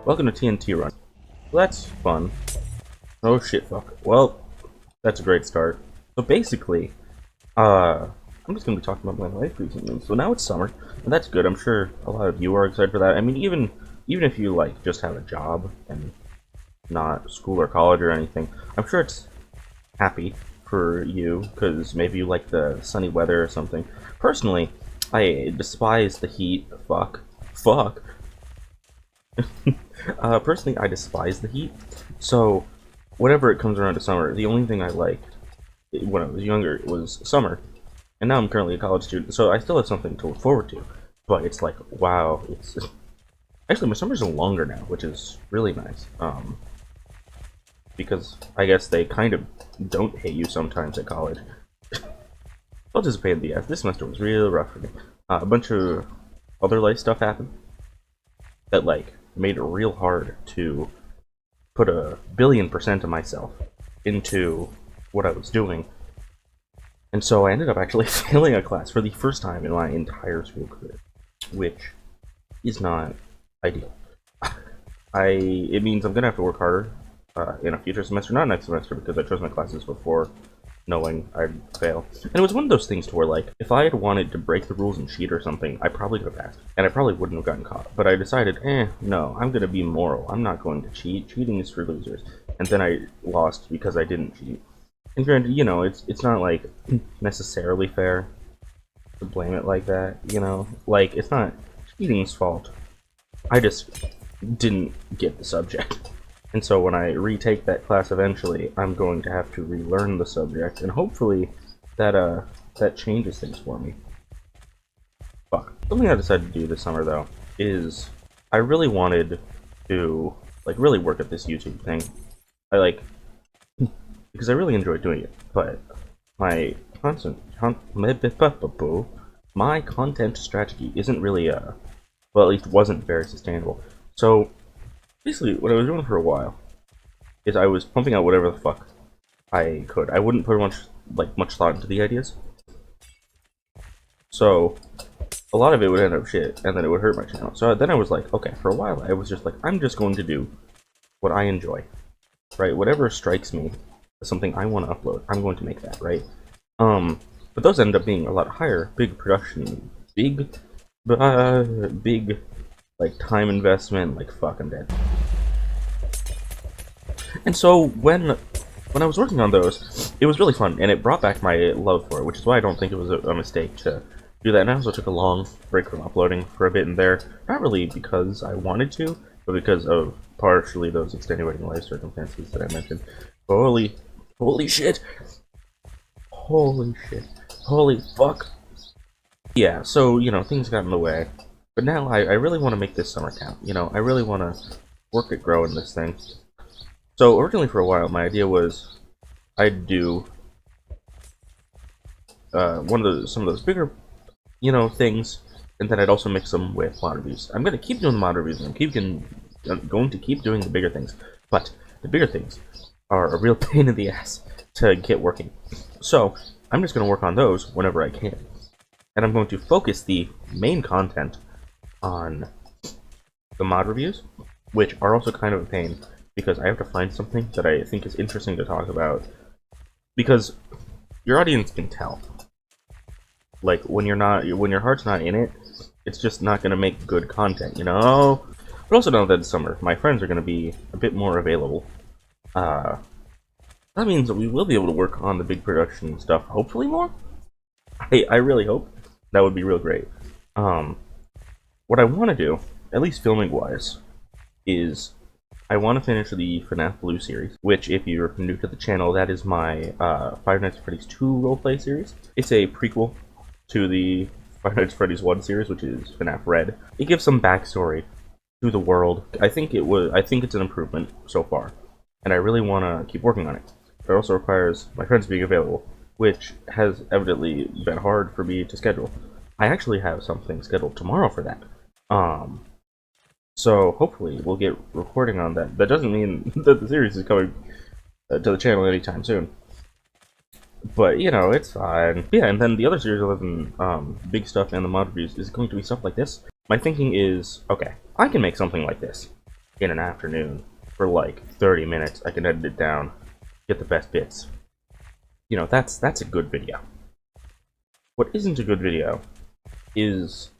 Welcome to TNT Run. Well, that's fun. Oh shit, fuck. Well, that's a great start. So basically, I'm just gonna be talking about my life recently. So now it's summer, and that's good. I'm sure a lot of you are excited for that. I mean, even if you like just have a job and not school or college or anything, I'm sure it's happy for you because maybe you like the sunny weather or something. Personally, I despise the heat. Fuck. Personally, I despise the heat. So, whenever it comes around to summer, the only thing I liked when I was younger was summer. And now I'm currently a college student, so I still have something to look forward to. But it's like, wow, it's actually my summers are longer now, which is really nice. Because I guess they kind of don't hate you sometimes at college. I'll just pay in the ass. This semester was real rough for me. A bunch of other life stuff happened that like made it real hard to put 1,000,000,000% of myself into what I was doing. And so I ended up actually failing a class for the first time in my entire school career, which is not ideal. It means I'm gonna have to work harder in a future semester, not next semester, because I chose my classes before knowing I'd fail. And it was one of those things to where, like, if I had wanted to break the rules and cheat or something, I probably could have passed. And I probably wouldn't have gotten caught. But I decided, no, I'm gonna be moral. I'm not going to cheat. Cheating is for losers. And then I lost because I didn't cheat. And granted, you know, it's not, like, necessarily fair to blame it like that, you know? Like, it's not cheating's fault. I just didn't get the subject. And so when I retake that class eventually, I'm going to have to relearn the subject, and hopefully that changes things for me. Fuck. Something I decided to do this summer, though, is I really wanted to, like, really work at this YouTube thing. Because I really enjoy doing it, but my content strategy isn't really, well, at least wasn't very sustainable. So, basically, what I was doing for a while is I was pumping out whatever the fuck I could. I wouldn't put much thought into the ideas. So, a lot of it would end up shit, and then it would hurt my channel. So then I was like, okay, for a while I was just like, I'm just going to do what I enjoy, right? Whatever strikes me as something I want to upload, I'm going to make that, right? But those end up being a lot higher, big production, big, like, time investment, like, fuck, I'm dead. And so when I was working on those, it was really fun, and it brought back my love for it, which is why I don't think it was a mistake to do that. And I also took a long break from uploading for a bit in there, not really because I wanted to, but because of partially those extenuating life circumstances that I mentioned. Holy shit! Holy shit! Holy fuck! Yeah, so, you know, things got in the way. But now I really want to make this summer count, you know? I really want to work at growing this thing. So, originally for a while, my idea was I'd do some of those bigger, you know, things, and then I'd also mix them with mod reviews. I'm going to keep doing the mod reviews, and I'm going to keep doing the bigger things, but the bigger things are a real pain in the ass to get working. So, I'm just going to work on those whenever I can. And I'm going to focus the main content on the mod reviews, which are also kind of a pain, because I have to find something that I think is interesting to talk about. Because your audience can tell. Like, when your heart's not in it, it's just not going to make good content, you know? But also now that it's summer, my friends are going to be a bit more available. That means that we will be able to work on the big production stuff, hopefully more? I really hope. That would be real great. What I want to do, at least filming-wise, is I want to finish the FNAF Blue series, which, if you're new to the channel, that is my Five Nights at Freddy's 2 roleplay series. It's a prequel to the Five Nights at Freddy's 1 series, which is FNAF Red. It gives some backstory to the world. I think it's an improvement so far, and I really want to keep working on it. It also requires my friends being available, which has evidently been hard for me to schedule. I actually have something scheduled tomorrow for that. So hopefully we'll get recording on that. That doesn't mean that the series is coming to the channel anytime soon. But, you know, it's fine. Yeah, and then the other series other than big stuff and the mod reviews is going to be stuff like this. My thinking is, okay, I can make something like this. in an afternoon for like 30 minutes. I can edit it down, get the best bits. You know, that's a good video. What isn't a good video is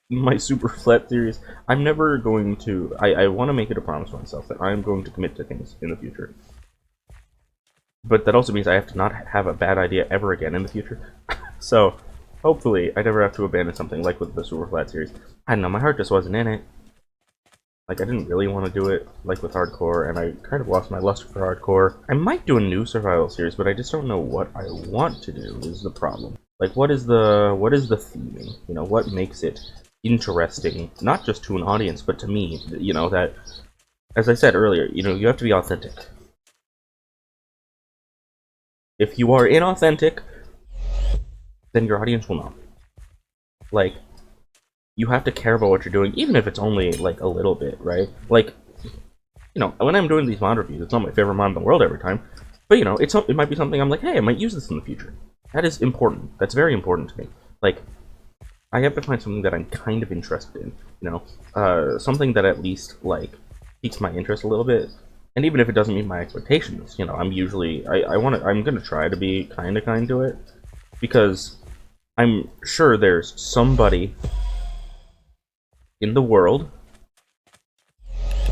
my super flat theories. I'm never going to... I want to make it a promise to myself that I'm going to commit to things in the future. But that also means I have to not have a bad idea ever again in the future. So, hopefully, I never have to abandon something like with the super flat series. I don't know, my heart just wasn't in it. Like, I didn't really want to do it, like with hardcore, and I kind of lost my luster for hardcore. I might do a new survival series, but I just don't know what I want to do, is the problem. Like, what is the theming? You know, what makes it interesting, not just to an audience, but to me, you know, that, as I said earlier, you know, you have to be authentic. If you are inauthentic, then your audience will know. Like, you have to care about what you're doing, even if it's only, like, a little bit, right? Like, you know, when I'm doing these mod reviews, it's not my favorite mod in the world every time, but, you know, it might be something I'm like, hey, I might use this in the future. That is important. That's very important to me. Like, I have to find something that I'm kind of interested in, you know? Something that at least, like, piques my interest a little bit. And even if it doesn't meet my expectations, you know, I'm usually... I'm gonna try to be kind to it, because I'm sure there's somebody in the world.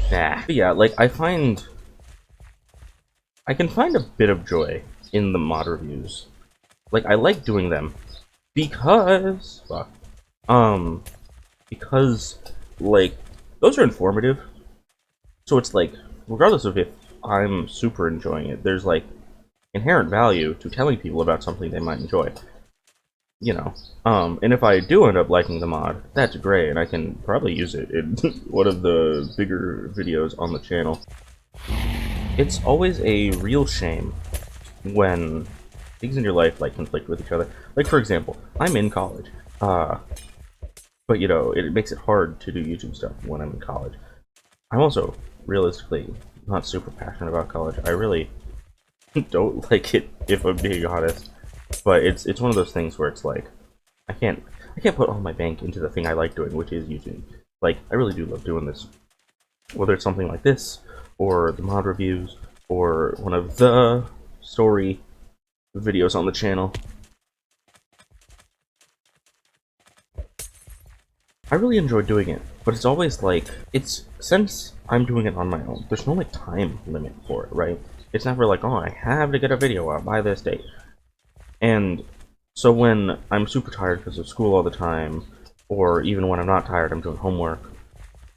But yeah, like, I can find a bit of joy in the mod reviews. Like, I like doing them because, because, like, those are informative. So it's like, regardless of if I'm super enjoying it, there's, like, inherent value to telling people about something they might enjoy. You know, and if I do end up liking the mod, that's great, and I can probably use it in one of the bigger videos on the channel. It's always a real shame when things in your life, like, conflict with each other. Like, for example, I'm in college, but, you know, it makes it hard to do YouTube stuff when I'm in college. I'm also, realistically, not super passionate about college. I really don't like it, if I'm being honest. But it's one of those things where it's like, I can't put all my bank into the thing I like doing, which is YouTube. Like, I really do love doing this. Whether it's something like this, or the mod reviews, or one of the story videos on the channel. I really enjoy doing it, but it's always like, since I'm doing it on my own, there's no, like, time limit for it, right? It's never like, oh, I have to get a video out by this date. And so when I'm super tired because of school all the time, or even when I'm not tired, I'm doing homework,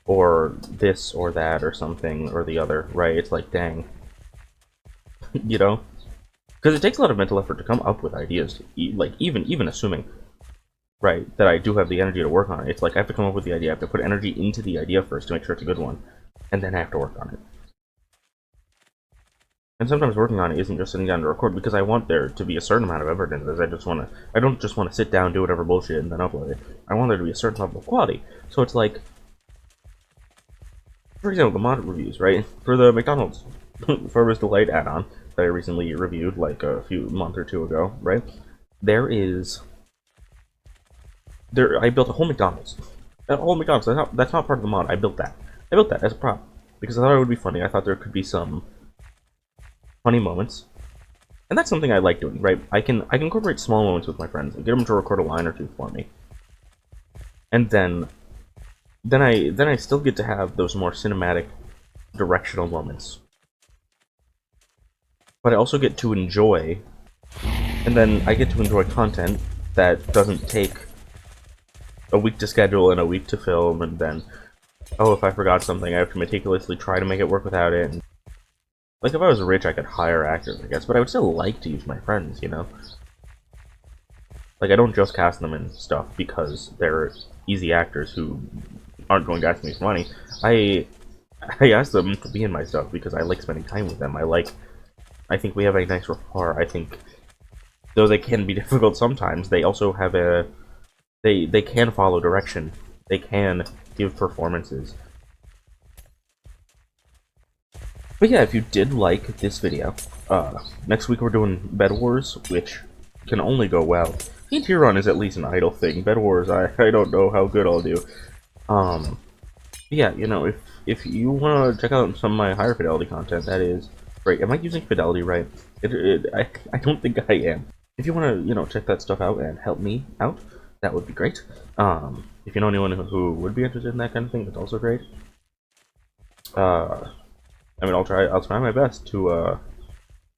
or this or that or something or the other, right? It's like, dang. You know? Because it takes a lot of mental effort to come up with ideas, like, even assuming, right, that I do have the energy to work on it. It's like, I have to come up with the idea, I have to put energy into the idea first to make sure it's a good one, and then I have to work on it. And sometimes working on it isn't just sitting down to record, because I want there to be a certain amount of effort into this. I don't just want to sit down, do whatever bullshit, and then upload it. I want there to be a certain level of quality. So it's like, for example, the mod reviews, right? For the McDonald's Farmer's Delight add-on that I recently reviewed, like a month or two ago, right? I built a whole McDonald's. That's not part of the mod. I built that. I built that as a prop, because I thought it would be funny. I thought there could be some funny moments, and that's something I like doing, right? I can incorporate small moments with my friends and get them to record a line or two for me, and then I still get to have those more cinematic, directional moments, but I also get to enjoy, and then I get to enjoy content that doesn't take a week to schedule and a week to film, and then, oh, if I forgot something, I have to meticulously try to make it work without it. And, like, if I was rich, I could hire actors, I guess, but I would still like to use my friends, you know? Like, I don't just cast them in stuff because they're easy actors who aren't going to ask me for money. I ask them to be in my stuff because I like spending time with them. I think we have a nice rapport. I think, though they can be difficult sometimes, they also have they can follow direction. They can give performances. But yeah, if you did like this video, next week we're doing Bed Wars, which can only go well. Tnt Run is at least an idle thing. Bed Wars, I don't know how good I'll do. Yeah, you know, if you want to check out some of my higher fidelity content, that is great. Am I using fidelity right? I don't think I am. If you want to, you know, check that stuff out and help me out, that would be great. If you know anyone who would be interested in that kind of thing, that's also great. I mean, I'll try my best to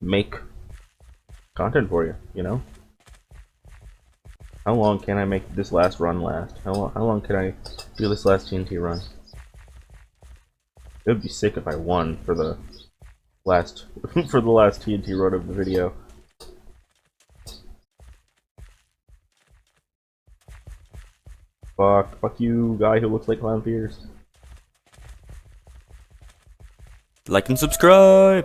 make content for you. You know, how long can I make this last run last? How long can I do this last TNT run? It would be sick if I won for the last for the last TNT run of the video. Fuck you, guy who looks like Clown Fears. Like and subscribe!